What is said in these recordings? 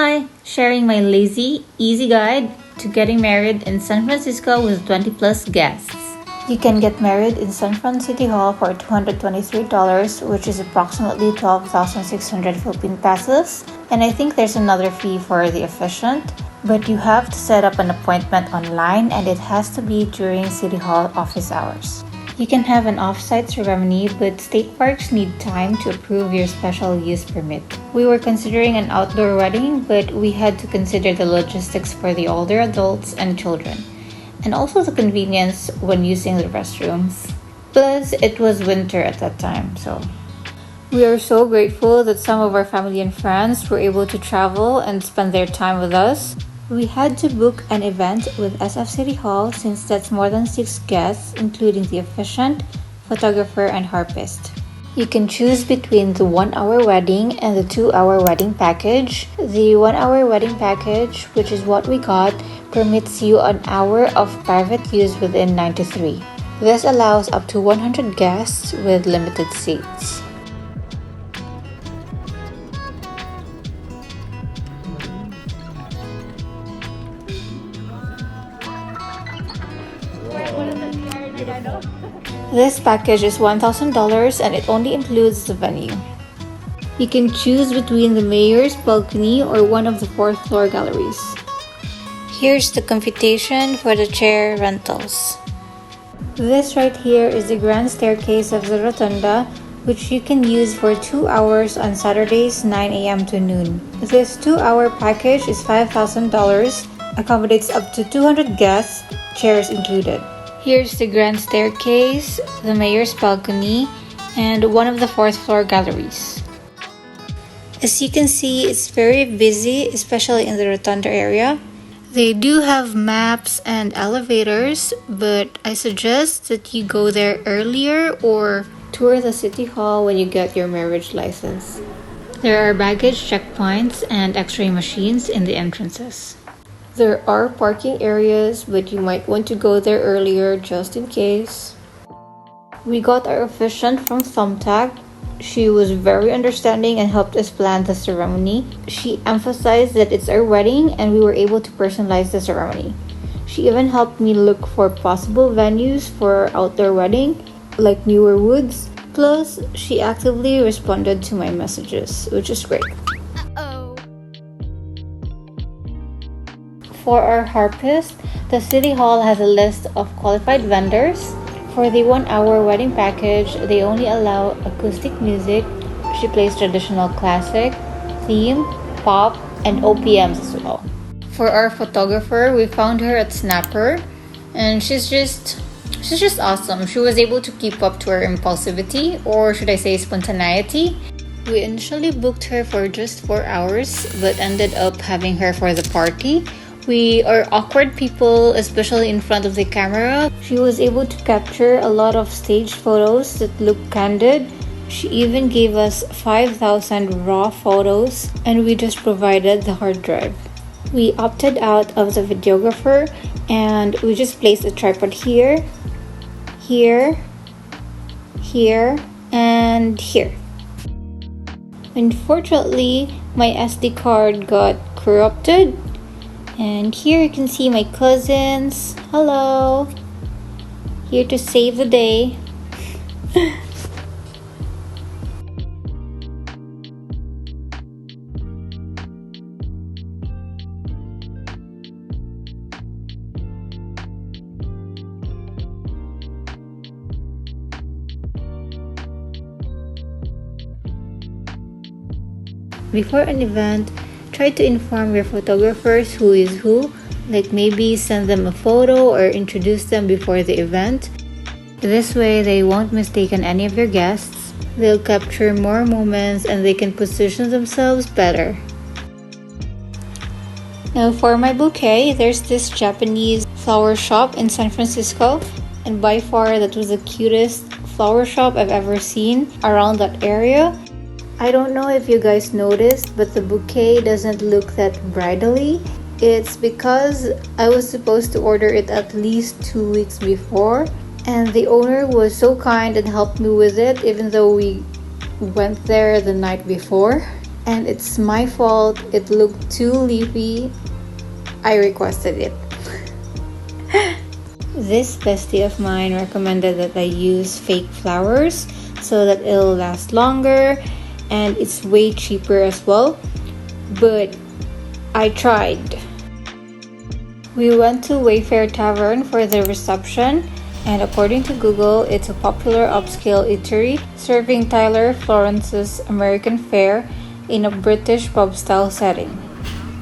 Hi, sharing my lazy, easy guide to getting married in San Francisco with 20 plus guests. You can get married in San Fran City Hall for $223, which is approximately 12,600 Philippine pesos. And I think there's another fee for the officiant, but you have to set up an appointment online and it has to be during City Hall office hours. You can have an off-site ceremony, but state parks need time to approve your special use permit. We were considering an outdoor wedding, but we had to consider the logistics for the older adults and children, and also the convenience when using the restrooms. Plus, it was winter at that time, so we are so grateful that some of our family and friends were able to travel and spend their time with us. We had to book an event with SF City Hall since that's more than 6 guests, including the officiant, photographer, and harpist. You can choose between the 1-hour wedding and the 2-hour wedding package. The 1-hour wedding package, which is what we got, permits you an hour of private use within 9 to 3. This allows up to 100 guests with limited seats. This package is $1,000 and it only includes the venue. You can choose between the mayor's balcony or one of the 4th floor galleries. Here's the computation for the chair rentals. This right here is the grand staircase of the rotunda, which you can use for 2 hours on Saturdays 9 a.m. to noon. This 2-hour package is $5,000, accommodates up to 200 guests, chairs included. Here's the grand staircase, the mayor's balcony, and one of the 4th floor galleries. As you can see, it's very busy, especially in the rotunda area. They do have maps and elevators, but I suggest that you go there earlier or tour the city hall when you get your marriage license. There are baggage checkpoints and x-ray machines in the entrances. There are parking areas, but you might want to go there earlier just in case. We got our officiant from Thumbtack. She was very understanding and helped us plan the ceremony. She emphasized that it's our wedding and we were able to personalize the ceremony. She even helped me look for possible venues for our outdoor wedding, like newer woods. Plus, she actively responded to my messages, which is great. For our harpist, the City Hall has a list of qualified vendors. For the 1-hour wedding package, they only allow acoustic music. She plays traditional classic, theme, pop, and OPMs as well. For our photographer, we found her at Snapper, and she's just awesome. She was able to keep up to her impulsivity, or should I say spontaneity. We initially booked her for just 4 hours, but ended up having her for the party. We are awkward people, especially in front of the camera. She was able to capture a lot of staged photos that look candid. She even gave us 5,000 raw photos, and we just provided the hard drive. We opted out of the videographer, and we just placed a tripod here, here, here, and here. Unfortunately, my SD card got corrupted. And here you can see my cousins. Hello! Here to save the day. Before an event, try to inform your photographers who is who, like maybe send them a photo or introduce them before the event. This way they won't mistake any of your guests. They'll capture more moments and they can position themselves better. Now for my bouquet, there's this Japanese flower shop in San Francisco, and by far that was the cutest flower shop I've ever seen around that area. I don't know if you guys noticed, but the bouquet doesn't look that bridal-y. It's because I was supposed to order it at least 2 weeks before, and the owner was so kind and helped me with it even though we went there the night before. and it's my fault. It looked too leafy. I requested it. This bestie of mine recommended that I use fake flowers so that it'll last longer, and it's way cheaper as well. But I tried. We went to Wayfare Tavern for the reception, and according to Google, it's a popular upscale eatery serving Tyler Florence's American fare in a British pub-style setting.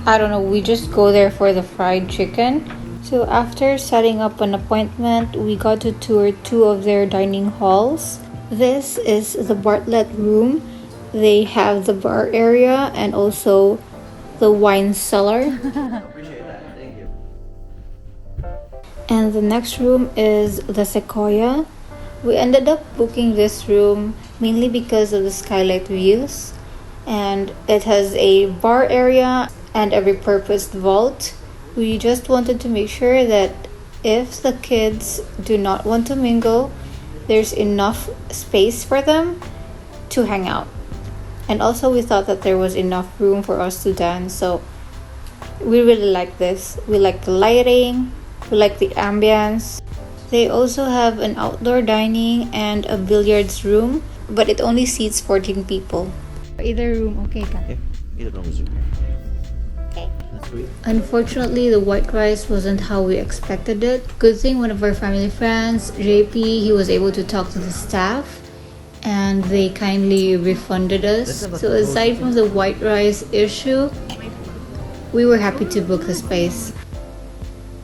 I don't know, we just go there for the fried chicken. So after setting up an appointment, we got to tour 2 of their dining halls. This is the Bartlett room. They have the bar area and also the wine cellar. Appreciate that. Thank you. And the next room is the Sequoia. We ended up booking this room mainly because of the skylight views, and it has a bar area and a repurposed vault. We just wanted to make sure that if the kids do not want to mingle, there's enough space for them to hang out. And also we thought that there was enough room for us to dance, so we really like this. We like the lighting, we like the ambience. They also have an outdoor dining and a billiards room, but it only seats 14 people. Either room okay ka? Yeah, either room is okay. Okay. That's sweet. Unfortunately, the white rice wasn't how we expected it. Good thing one of our family friends, JP, he was able to talk to the staff and they kindly refunded us. So aside from the white rice issue, we were happy to book the space.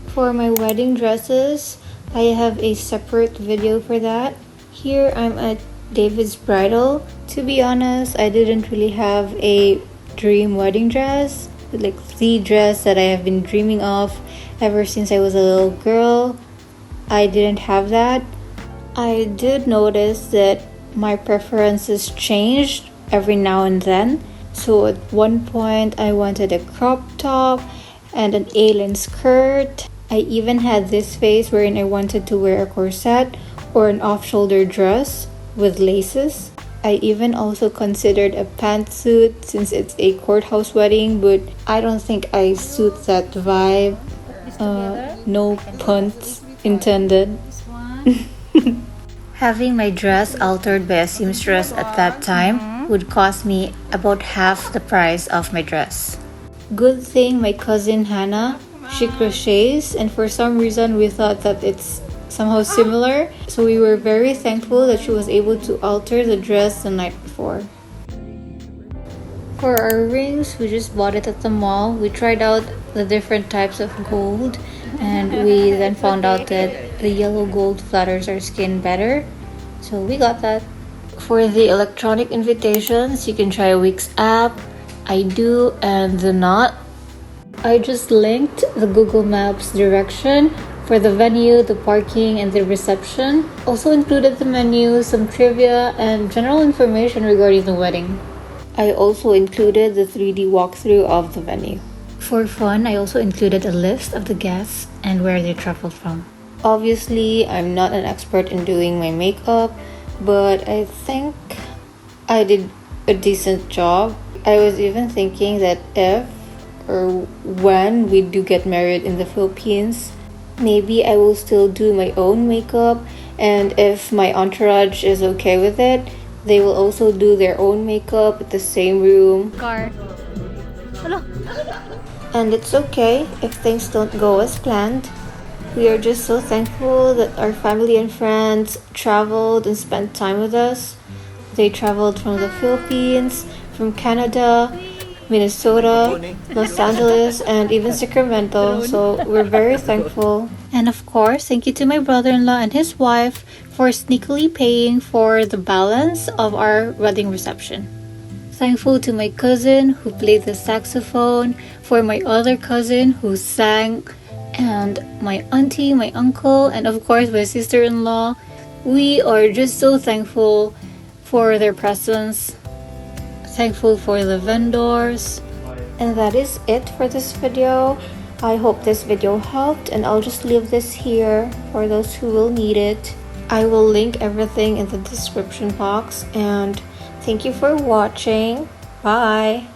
For my wedding dresses, I have a separate video for that. Here I'm at David's Bridal. To be honest, I didn't really have a dream wedding dress, like the dress that I have been dreaming of ever since I was a little girl. I didn't have that. I did notice that my preferences changed every now and then. So at one point I wanted a crop top and an A-line skirt. I even had this phase wherein I wanted to wear a corset or an off-shoulder dress with laces. I even also considered a pantsuit since it's a courthouse wedding, but I don't think I suit that vibe. No puns intended. Having my dress altered by a seamstress at that time would cost me about half the price of my dress. Good thing my cousin Hannah, she crochets, and for some reason we thought that it's somehow similar, so we were very thankful that she was able to alter the dress the night before. For our rings, we just bought it at the mall. We tried out the different types of gold, and we then found out that the yellow gold flatters our skin better, so we got that. For the electronic invitations, you can try Wix app, I Do, and the Knot. I just linked the Google Maps direction for the venue, the parking, and the reception. Also included the menu, some trivia, and general information regarding the wedding. I also included the 3D walkthrough of the venue. For fun, I also included a list of the guests and where they traveled from. Obviously, I'm not an expert in doing my makeup, but I think I did a decent job. I was even thinking that if or when we do get married in the Philippines, maybe I will still do my own makeup, and if my entourage is okay with it, they will also do their own makeup at the same room. Car. Hello. And it's okay if things don't go as planned. We are just so thankful that our family and friends traveled and spent time with us. They traveled from the Philippines, from Canada, Minnesota, Los Angeles, and even Sacramento, so we're very thankful. And of course, thank you to my brother-in-law and his wife for sneakily paying for the balance of our wedding reception. Thankful to my cousin who played the saxophone, for my other cousin who sang, and my auntie, my uncle, and of course my sister-in-law. We are just so thankful for their presence. Thankful for the vendors. And that is it for this video. I hope this video helped, and I'll just leave this here for those who will need it. I will link everything in the description box, and thank you for watching. Bye.